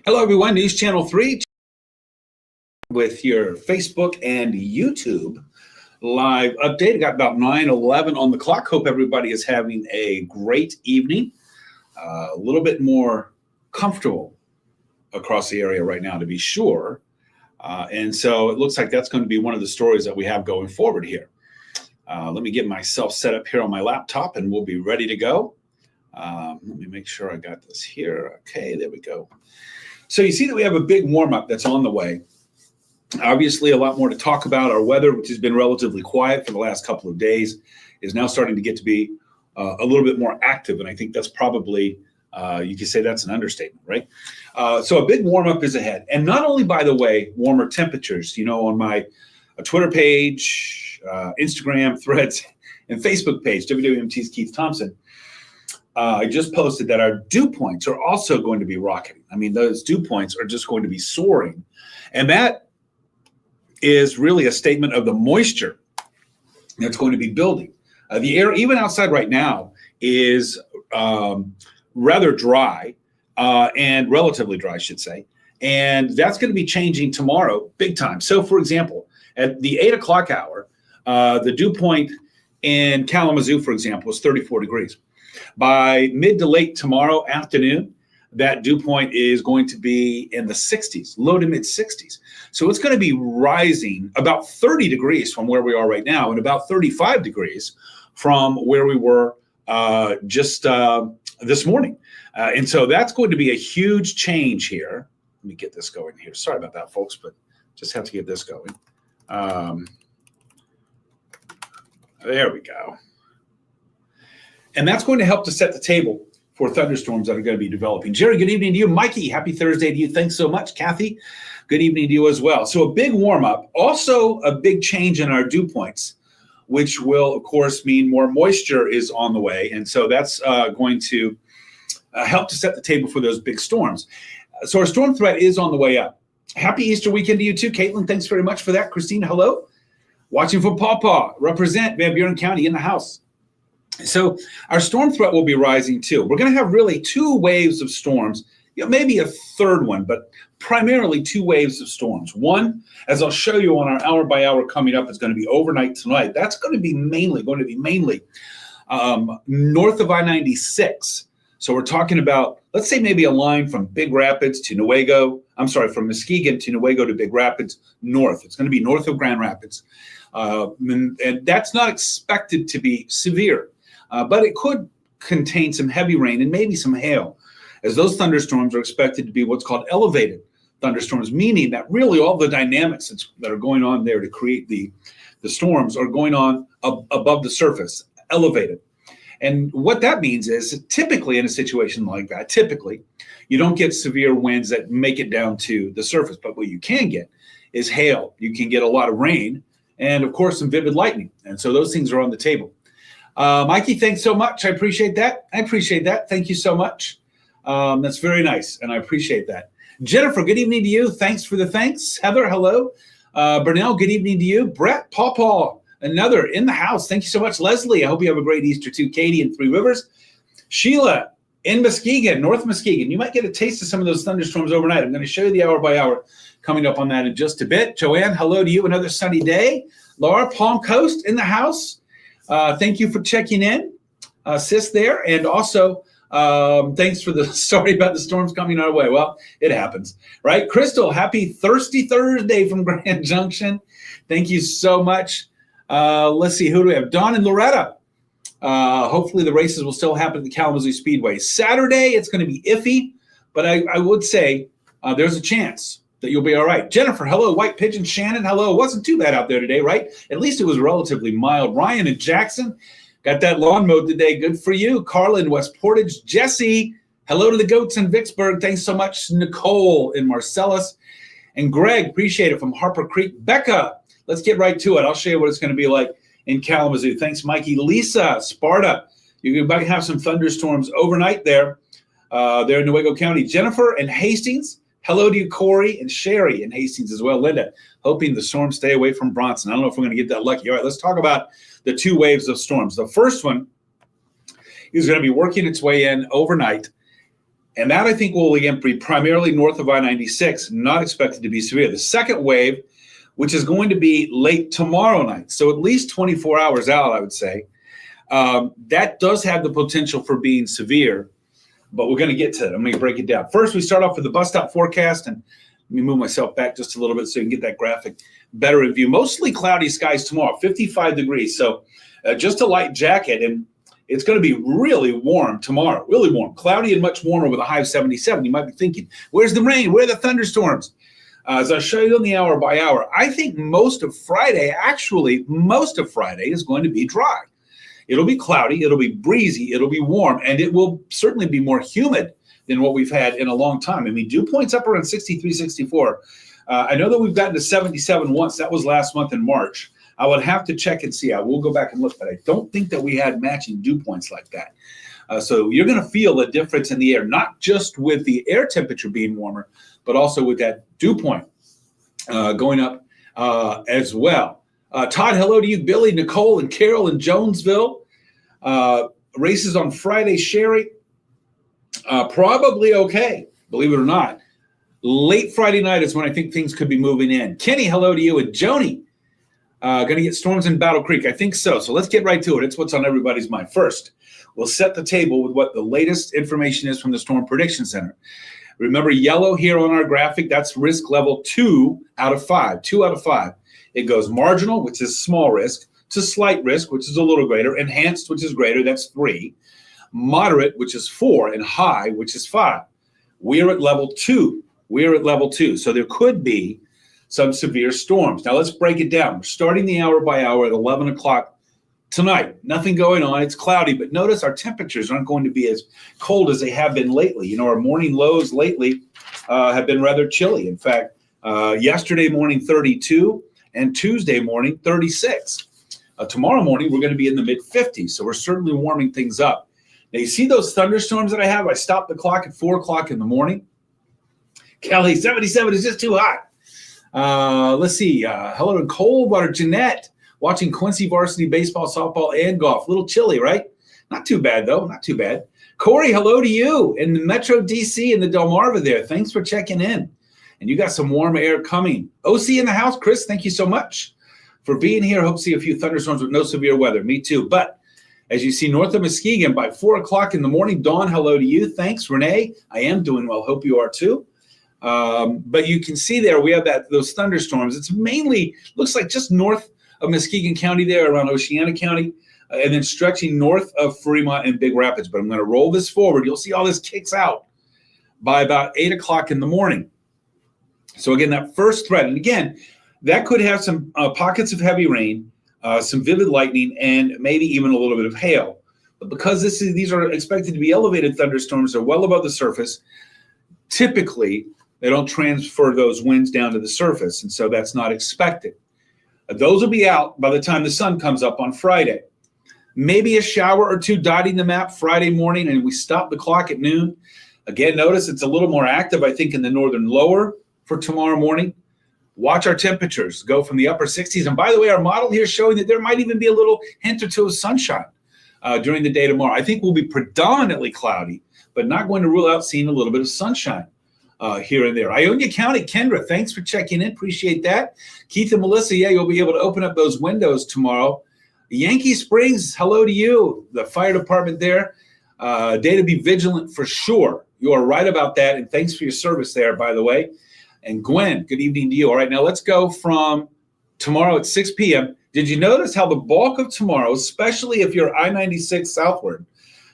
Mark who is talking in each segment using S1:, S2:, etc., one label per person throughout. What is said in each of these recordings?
S1: Hello, everyone. News Channel 3 with your Facebook and YouTube live update. I got about 9:11 on the clock. Hope everybody is having a great evening. A little bit more comfortable across the area right now, to be sure. And so it looks like that's going to be one of the stories that we have going forward here. Let me get myself set up here on my laptop and we'll be ready to go. Let me make sure I got this here. Okay, there we go. So you see that we have a big warm-up that's on the way. Obviously, a lot more to talk about. Our weather, which has been relatively quiet for the last couple of days, is now starting to get to be a little bit more active. And I think that's probably, you could say that's an understatement, right? So a big warm-up is ahead. And not only, by the way, warmer temperatures, you know, on my Twitter page, Instagram, Threads, and Facebook page, WWMT's Keith Thompson, I just posted that our dew points are also going to be rocketing. I mean, those dew points are just going to be soaring. And that is really a statement of the moisture that's going to be building. The air, even outside right now, is rather dry and relatively dry, I should say. And that's going to be changing tomorrow big time. So, for example, at the 8 o'clock hour, the dew point in Kalamazoo, for example, is 34 degrees. By mid to late tomorrow afternoon, that dew point is going to be in the 60s, low to mid 60s. So it's going to be rising about 30 degrees from where we are right now and about 35 degrees from where we were just this morning. And so that's going to be a huge change here. Let me get this going here. Sorry about that, folks, but just have to get this going. There we go. And that's going to help to set the table for thunderstorms that are going to be developing. Jerry, good evening to you. Mikey, happy Thursday to you. Thanks so much. Kathy, good evening to you as well. So a big warm-up, also a big change in our dew points, which will, of course, mean more moisture is on the way. And so that's going to help to set the table for those big storms. So our storm threat is on the way up. Happy Easter weekend to you too. Caitlin, thanks very much for that. Christine, hello. Watching from Paw Paw. Represent Van Buren County in the house. So our storm threat will be rising too. We're going to have really two waves of storms, you know, maybe a third one, but primarily two waves of storms. One, as I'll show you on our hour by hour coming up, is going to be overnight tonight. That's going to be mainly north of I-96. So we're talking about, let's say maybe a line from Big Rapids to Newaygo. I'm sorry, from Muskegon to Newaygo to Big Rapids north. It's going to be north of Grand Rapids. And that's not expected to be severe. But it could contain some heavy rain and maybe some hail, as those thunderstorms are expected to be what's called elevated thunderstorms, meaning that really all the dynamics that are going on there to create the storms are going on above the surface, elevated. And what that means is typically in a situation like that, typically you don't get severe winds that make it down to the surface. But what you can get is hail. You can get a lot of rain and, of course, some vivid lightning. And so those things are on the table. Mikey, thanks so much. I appreciate that. Thank you so much. That's very nice, and I appreciate that. Jennifer, good evening to you. Thanks for the thanks. Heather, hello. Burnell, good evening to you. Brett, Paw, another in the house. Thank you so much. Leslie, I hope you have a great Easter too. Katie in Three Rivers. Sheila in Muskegon, North Muskegon. You might get a taste of some of those thunderstorms overnight. I'm going to show you the hour by hour coming up on that in just a bit. Joanne, hello to you. Another sunny day. Laura, Palm Coast in the house. Thank you for checking in, sis there. And also, thanks for the story about the storms coming our way. Well, it happens, right? Crystal, happy Thirsty Thursday from Grand Junction. Thank you so much. Let's see, who do we have? Dawn and Loretta. Hopefully the races will still happen at the Kalamazoo Speedway. Saturday, it's going to be iffy, but I would say there's a chance that you'll be all right. Jennifer, hello. White Pigeon, Shannon, hello. It wasn't too bad out there today, right? At least it was relatively mild. Ryan and Jackson, got that lawn mowed today. Good for you. Carla in West Portage. Jesse, hello to the goats in Vicksburg. Thanks so much. Nicole in Marcellus. And Greg, appreciate it, from Harper Creek. Becca, let's get right to it. I'll show you what it's going to be like in Kalamazoo. Thanks, Mikey. Lisa, Sparta, you might have some thunderstorms overnight there in Newaygo County. Jennifer and Hastings, hello to you, Corey and Sherry and Hastings as well. Linda, hoping the storms stay away from Bronson. I don't know if we're going to get that lucky. All right, let's talk about the two waves of storms. The first one is going to be working its way in overnight, And that, I think, will again be primarily north of I-96, not expected to be severe. The second wave, which is going to be late tomorrow night, so at least 24 hours out, I would say, that does have the potential for being severe, but we're going to get to it. I'm going to break it down. First, we start off with the bus stop forecast, and let me move myself back just a little bit so you can get that graphic better in view. Mostly cloudy skies tomorrow, 55 degrees, so just a light jacket, and it's going to be really warm tomorrow, really warm. Cloudy and much warmer with a high of 77. You might be thinking, where's the rain? Where are the thunderstorms? As I'll show you in the hour by hour, I think most of Friday is going to be dry. It'll be cloudy, it'll be breezy, it'll be warm, and it will certainly be more humid than what we've had in a long time. I mean, dew points up around 63, 64. I know that we've gotten to 77 once. That was last month in March. I would have to check and see. I will go back and look, but I don't think that we had matching dew points like that. So you're going to feel a difference in the air, not just with the air temperature being warmer, but also with that dew point going up as well. Todd, hello to you. Billy, Nicole, and Carol in Jonesville. Races on Friday, Sherry. Probably okay, believe it or not. Late Friday night is when I think things could be moving in. Kenny, hello to you. And Joni. Going to get storms in Battle Creek? I think so. So let's get right to it. It's what's on everybody's mind. First, we'll set the table with what the latest information is from the Storm Prediction Center. Remember, yellow here on our graphic, that's risk level 2 out of 5. 2 out of 5. It goes marginal, which is small risk, to slight risk, which is a little greater, enhanced, which is greater, that's 3, moderate, which is 4, and high, which is 5. We're at level 2. We're at level 2. So there could be some severe storms. Now let's break it down. We're starting the hour by hour at 11 o'clock tonight. Nothing going on. It's cloudy, but notice our temperatures aren't going to be as cold as they have been lately. You know, our morning lows lately have been rather chilly. In fact, yesterday morning 32 and Tuesday morning 36. Tomorrow morning we're going to be in the mid 50s, so we're certainly warming things up. Now you see those thunderstorms that I have? I stopped the clock at 4 o'clock in the morning. Kelly, 77 is just too hot. Let's see. Hello to Coldwater, Jeanette, watching Quincy varsity baseball, softball, and golf. A little chilly, right? Not too bad, though. Not too bad. Corey, hello to you in the Metro DC and the Delmarva there. Thanks for checking in. And you got some warm air coming. OC in the house. Chris, thank you so much for being here. Hope to see a few thunderstorms with no severe weather. Me too. But as you see north of Muskegon by 4 o'clock in the morning, Dawn, hello to you. Thanks, Renee. I am doing well. Hope you are too. But you can see there we have those thunderstorms. It's mainly looks like just north of Muskegon County there around Oceana County, and then stretching north of Fremont and Big Rapids. But I'm going to roll this forward. You'll see all this kicks out by about 8 o'clock in the morning. So again, that first threat, and again, that could have some pockets of heavy rain, some vivid lightning, and maybe even a little bit of hail. But because these are expected to be elevated thunderstorms, they're well above the surface. Typically, they don't transfer those winds down to the surface, and so that's not expected. Those will be out by the time the sun comes up on Friday. Maybe a shower or two dotting the map Friday morning, and we stop the clock at noon. Again, notice it's a little more active, I think, in the northern lower for tomorrow morning. Watch our temperatures go from the upper 60s. And by the way, our model here is showing that there might even be a little hint or two of sunshine during the day tomorrow. I think we'll be predominantly cloudy, but not going to rule out seeing a little bit of sunshine here and there. Ionia County, Kendra, thanks for checking in. Appreciate that. Keith and Melissa, yeah, you'll be able to open up those windows tomorrow. Yankee Springs, hello to you. The fire department there. Day to be vigilant for sure. You are right about that. And thanks for your service there, by the way. And Gwen, good evening to you. All right, now let's go from tomorrow at 6 p.m. Did you notice how the bulk of tomorrow, especially if you're I-96 southward,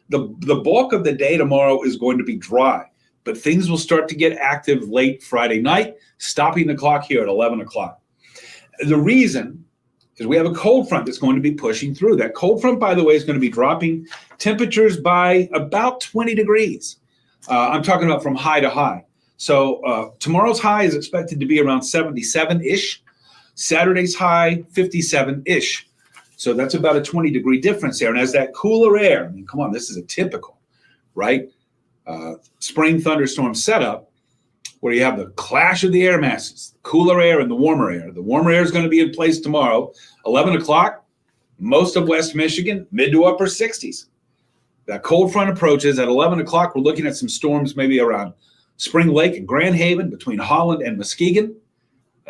S1: the bulk of the day tomorrow is going to be dry. But things will start to get active late Friday night, stopping the clock here at 11 o'clock. The reason is we have a cold front that's going to be pushing through. That cold front, by the way, is going to be dropping temperatures by about 20 degrees. I'm talking about from high to high. So tomorrow's high is expected to be around 77-ish. Saturday's high, 57-ish. So that's about a 20-degree difference there. And as that cooler air, I mean, come on, this is a typical, right? Spring thunderstorm setup where you have the clash of the air masses, cooler air and the warmer air. The warmer air is going to be in place tomorrow, 11 o'clock, most of West Michigan, mid to upper 60s. That cold front approaches at 11 o'clock. We're looking at some storms maybe around Spring Lake and Grand Haven, between Holland and Muskegon,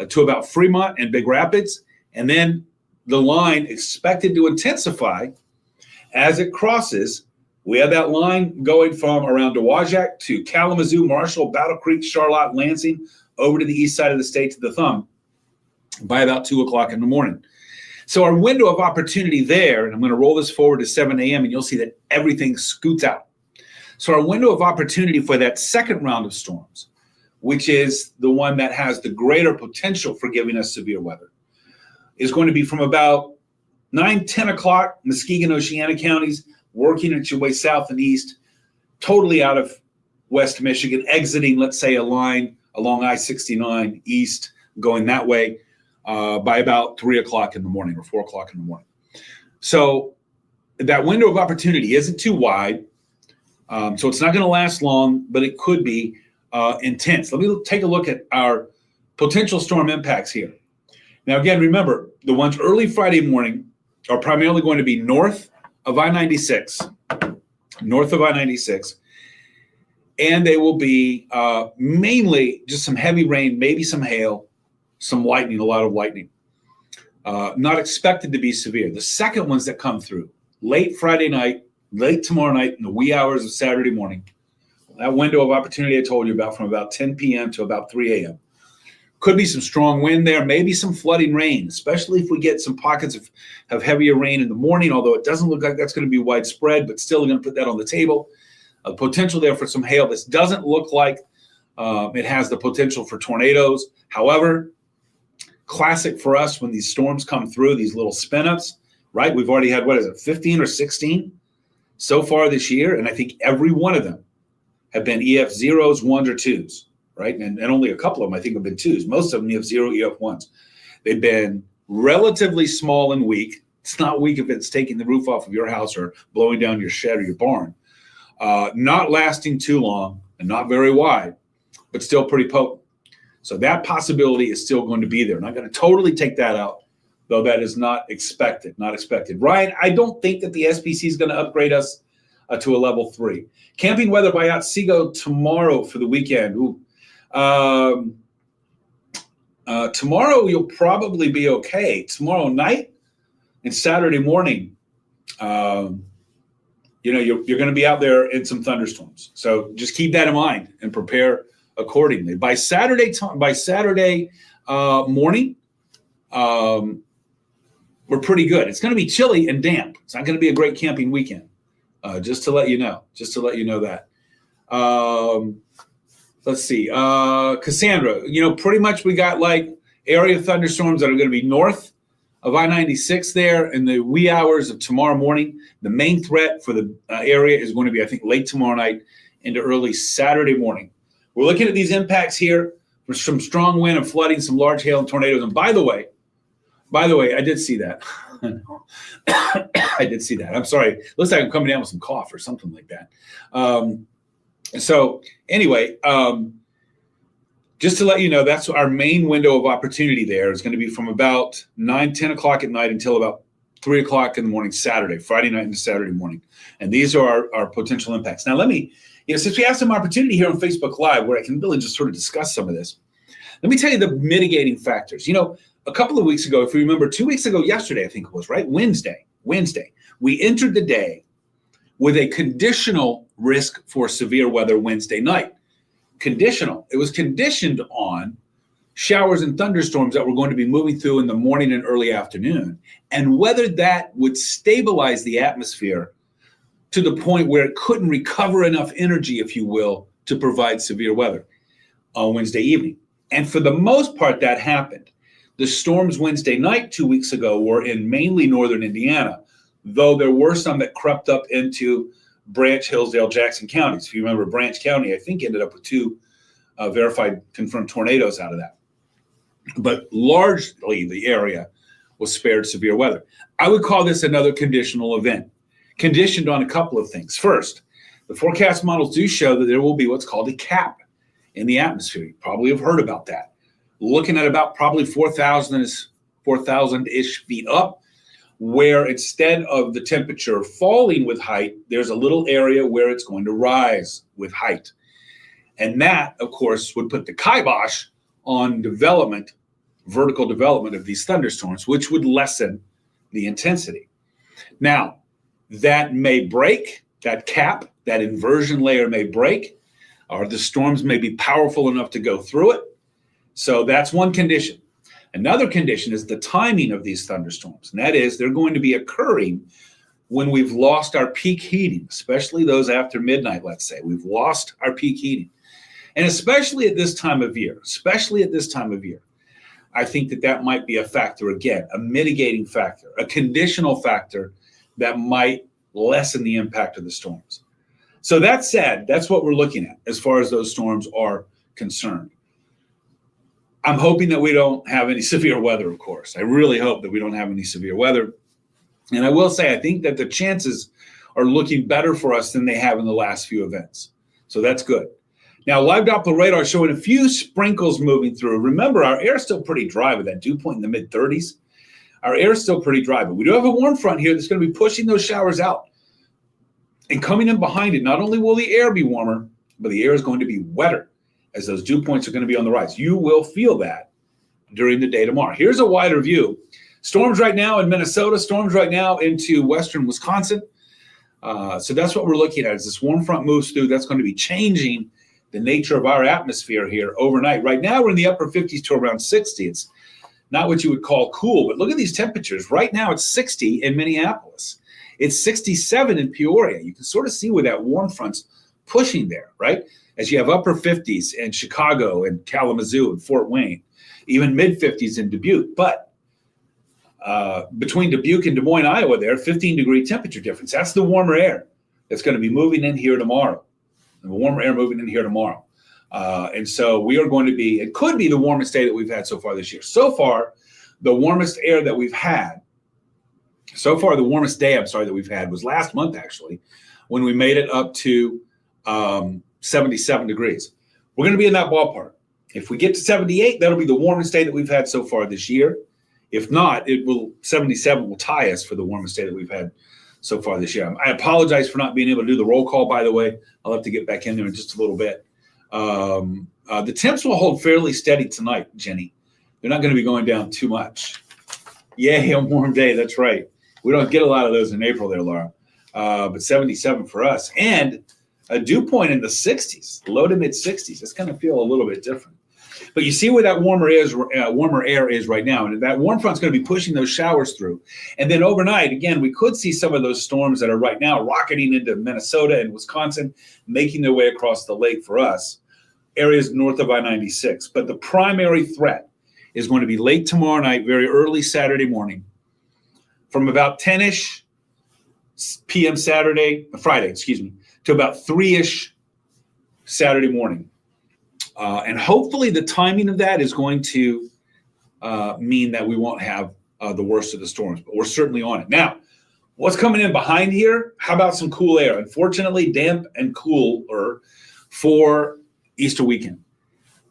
S1: to about Fremont and Big Rapids. And then the line expected to intensify as it crosses. We have that line going from around Dowagiac to Kalamazoo, Marshall, Battle Creek, Charlotte, Lansing, over to the east side of the state to the Thumb by about 2 o'clock in the morning. So our window of opportunity there, and I'm going to roll this forward to 7 a.m., and you'll see that everything scoots out. So our window of opportunity for that second round of storms, which is the one that has the greater potential for giving us severe weather, is going to be from about 9, 10 o'clock, Muskegon, Oceana counties, working its way south and east, totally out of West Michigan, exiting, let's say, a line along I-69 east, going that way by about 3 o'clock in the morning or 4 o'clock in the morning. So that window of opportunity isn't too wide. So it's not going to last long, but it could be intense. Let me take a look at our potential storm impacts here. Now, again, remember, the ones early Friday morning are primarily going to be north of I-96, and they will be mainly just some heavy rain, maybe some hail, some lightning, a lot of lightning. Not expected to be severe. The second ones that come through, late Friday night, late tomorrow night, in the wee hours of Saturday morning, that window of opportunity I told you about from about 10 p.m. to about 3 a.m. Could be some strong wind there, maybe some flooding rain, especially if we get some pockets of heavier rain in the morning, although it doesn't look like that's going to be widespread, but still going to put that on the table. Potential there for some hail. This doesn't look like it has the potential for tornadoes. However, classic for us when these storms come through, these little spin-ups, right? We've already had, 15 or 16 so far this year, and I think every one of them have been EF zeros, ones, or twos, right? And only a couple of them, I think, have been twos. Most of them EF zero, EF ones. They've been relatively small and weak. It's not weak if it's taking the roof off of your house or blowing down your shed or your barn. Not lasting too long and not very wide, but still pretty potent. So that possibility is still going to be there. Not going to totally take that out, though that is not expected. Ryan, I don't think that the SPC is going to upgrade us to a level 3. Camping weather by Otsego tomorrow for the weekend. Tomorrow you'll probably be okay. Tomorrow night and Saturday morning, you're going to be out there in some thunderstorms. So just keep that in mind and prepare accordingly. By Saturday morning, we're pretty good. It's going to be chilly and damp. It's not going to be a great camping weekend. Just to let you know that. Let's see. Cassandra, pretty much we got like area thunderstorms that are going to be north of I-96 there in the wee hours of tomorrow morning. The main threat for the area is going to be, I think, late tomorrow night into early Saturday morning. We're looking at these impacts here for some strong wind and flooding, some large hail and tornadoes. And by the way, I did see that. I did see that. I'm sorry. Looks like I'm coming down with some cough or something like that. So anyway, just to let you know, that's our main window of opportunity there. Is going to be from about 9, 10 o'clock at night until about 3 o'clock in the morning, Friday night into Saturday morning. And these are our potential impacts. Now, let me, since we have some opportunity here on Facebook Live where I can really just sort of discuss some of this, let me tell you the mitigating factors. A couple of weeks ago, if you remember, 2 weeks ago, yesterday, I think it was, right? Wednesday, we entered the day with a conditional risk for severe weather Wednesday night. Conditional. It was conditioned on showers and thunderstorms that were going to be moving through in the morning and early afternoon, and whether that would stabilize the atmosphere to the point where it couldn't recover enough energy, if you will, to provide severe weather on Wednesday evening. And for the most part, that happened. The storms Wednesday night 2 weeks ago were in mainly northern Indiana, though there were some that crept up into Branch, Hillsdale, Jackson counties. If you remember, Branch County, I think, ended up with 2 verified confirmed tornadoes out of that. But largely the area was spared severe weather. I would call this another conditional event, conditioned on a couple of things. First, the forecast models do show that there will be what's called a cap in the atmosphere. You probably have heard about that. Looking at about probably 4,000-ish feet up. where instead of the temperature falling with height, there's a little area where it's going to rise with height. And that, of course, would put the kibosh on development, vertical development of these thunderstorms, which would lessen the intensity. Now, that may break, that cap, that inversion layer may break, or the storms may be powerful enough to go through it. So that's one condition. Another condition is the timing of these thunderstorms, and that is they're going to be occurring when we've lost our peak heating, especially those after midnight, let's say. We've lost our peak heating. And especially at this time of year, I think that might be a factor again, a mitigating factor, a conditional factor that might lessen the impact of the storms. So that said, that's what we're looking at as far as those storms are concerned. I'm hoping that we don't have any severe weather, of course. I really hope that we don't have any severe weather. And I will say, I think that the chances are looking better for us than they have in the last few events. So that's good. Now, live Doppler radar is showing a few sprinkles moving through. Remember, our air is still pretty dry with that dew point in the mid-30s. Our air is still pretty dry, but we do have a warm front here that's going to be pushing those showers out. And coming in behind it, not only will the air be warmer, but the air is going to be wetter as those dew points are going to be on the rise. You will feel that during the day tomorrow. Here's a wider view. Storms right now in Minnesota, storms right now into western Wisconsin. So that's what we're looking at as this warm front moves through. That's going to be changing the nature of our atmosphere here overnight. Right now, we're in the upper 50s to around 60. It's not what you would call cool, but look at these temperatures. Right now, it's 60 in Minneapolis. It's 67 in Peoria. You can sort of see where that warm front's pushing there, right? As you have upper 50s in Chicago and Kalamazoo and Fort Wayne, even mid-50s in Dubuque. But between Dubuque and Des Moines, Iowa there, 15-degree temperature difference. That's the warmer air that's going to be moving in here tomorrow. The warmer air moving in here tomorrow. And so we are going to be, it could be the warmest day that we've had so far this year. So far, the warmest air that we've had, the warmest day, that we've had was last month, actually, when we made it up to 77 degrees. We're going to be in that ballpark. If we get to 78, that'll be the warmest day that we've had so far this year. If not, 77 will tie us for the warmest day that we've had so far this year. I apologize for not being able to do the roll call, by the way. I'll have to get back in there in just a little bit. The temps will hold fairly steady tonight, Jenny. They're not going to be going down too much. Yay, a warm day. That's right. We don't get a lot of those in April there, Laura. But 77 for us. And a dew point in the 60s, low to mid 60s. It's going to feel a little bit different. But you see where that warmer air is right now. And that warm front's going to be pushing those showers through. And then overnight, again, we could see some of those storms that are right now rocketing into Minnesota and Wisconsin, making their way across the lake for us, areas north of I-96. But the primary threat is going to be late tomorrow night, very early Saturday morning, from about 10-ish p.m. Friday, to about 3-ish Saturday morning. And hopefully the timing of that is going to mean that we won't have the worst of the storms, but we're certainly on it. Now, what's coming in behind here? How about some cool air? Unfortunately, damp and cooler for Easter weekend.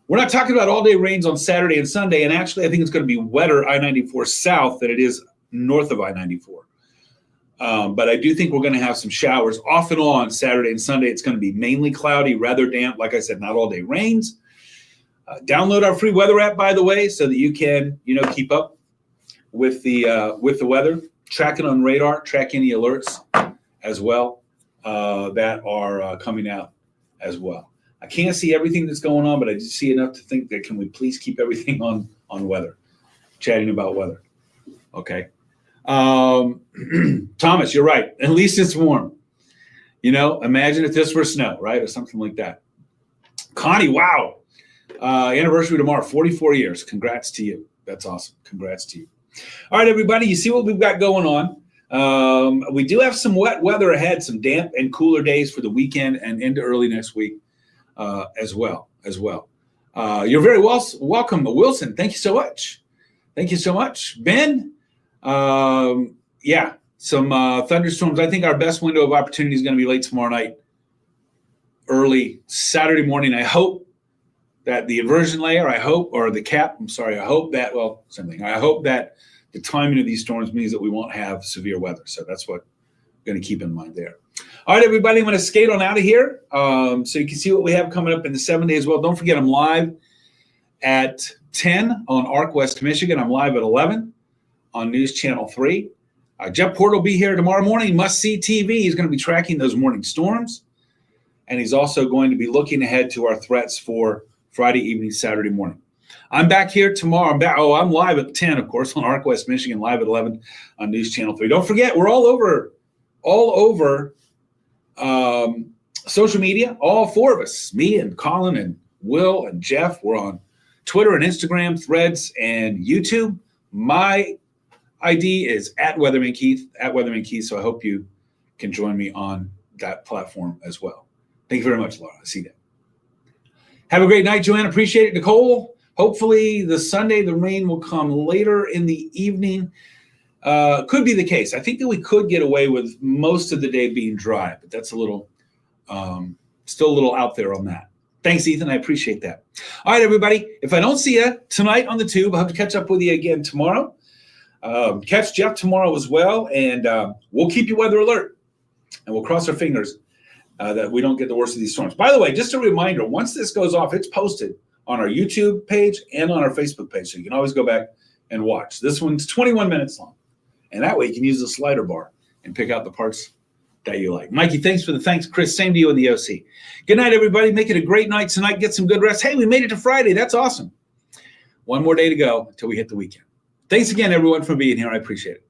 S1: We're not talking about all-day rains on Saturday and Sunday, and actually I think it's going to be wetter I-94 south than it is north of I-94. But I do think we're going to have some showers off and on Saturday and Sunday. It's going to be mainly cloudy, rather damp. Like I said, not all day rains. Download our free weather app, by the way, so that you can, keep up with the weather. Track it on radar. Track any alerts as well that are coming out as well. I can't see everything that's going on, but I just see enough to think that can we please keep everything on weather, chatting about weather. Okay. Thomas, you're right. At least it's warm. Imagine if this were snow, right? Or something like that. Connie, wow. Anniversary tomorrow, 44 years. Congrats to you. That's awesome. Congrats to you. All right, everybody, you see what we've got going on. We do have some wet weather ahead, some damp and cooler days for the weekend and into early next week as well. You're very welcome, Wilson. Thank you so much. Ben, some thunderstorms. I think our best window of opportunity is going to be late tomorrow night, early Saturday morning. I hope that the inversion layer, or the cap, I hope that, same thing. I hope that the timing of these storms means that we won't have severe weather. So that's what we're going to keep in mind there. All right, everybody, I'm going to skate on out of here so you can see what we have coming up in the 7 days. Well, don't forget, I'm live at 10 on ARC West Michigan. I'm live at 11 on News Channel 3. Jeff Port will be here tomorrow morning. Must See TV. He's going to be tracking those morning storms. And he's also going to be looking ahead to our threats for Friday evening, Saturday morning. I'm back here tomorrow. I'm live at 10, of course, on ARC West Michigan, live at 11 on News Channel 3. Don't forget, we're all over social media, all four of us, me and Colin and Will and Jeff. We're on Twitter and Instagram, Threads, and YouTube. My ID is at Weatherman Keith, so I hope you can join me on that platform as well. Thank you very much, Laura. I see that. Have a great night, Joanne. Appreciate it. Nicole, hopefully the Sunday, the rain will come later in the evening. Could be the case. I think that we could get away with most of the day being dry, but that's a little, still a little out there on that. Thanks, Ethan. I appreciate that. All right, everybody. If I don't see you tonight on the tube, I hope to catch up with you again tomorrow. Catch Jeff tomorrow as well, and we'll keep you weather alert, and we'll cross our fingers that we don't get the worst of these storms. By the way, just a reminder, once this goes off, it's posted on our YouTube page and on our Facebook page, so you can always go back and watch. This one's 21 minutes long, and that way you can use the slider bar and pick out the parts that you like. Mikey, thanks for the thanks. Chris, same to you in the OC. Good night, everybody. Make it a great night tonight. Get some good rest. Hey, we made it to Friday. That's awesome. One more day to go until we hit the weekend. Thanks again, everyone, for being here. I appreciate it.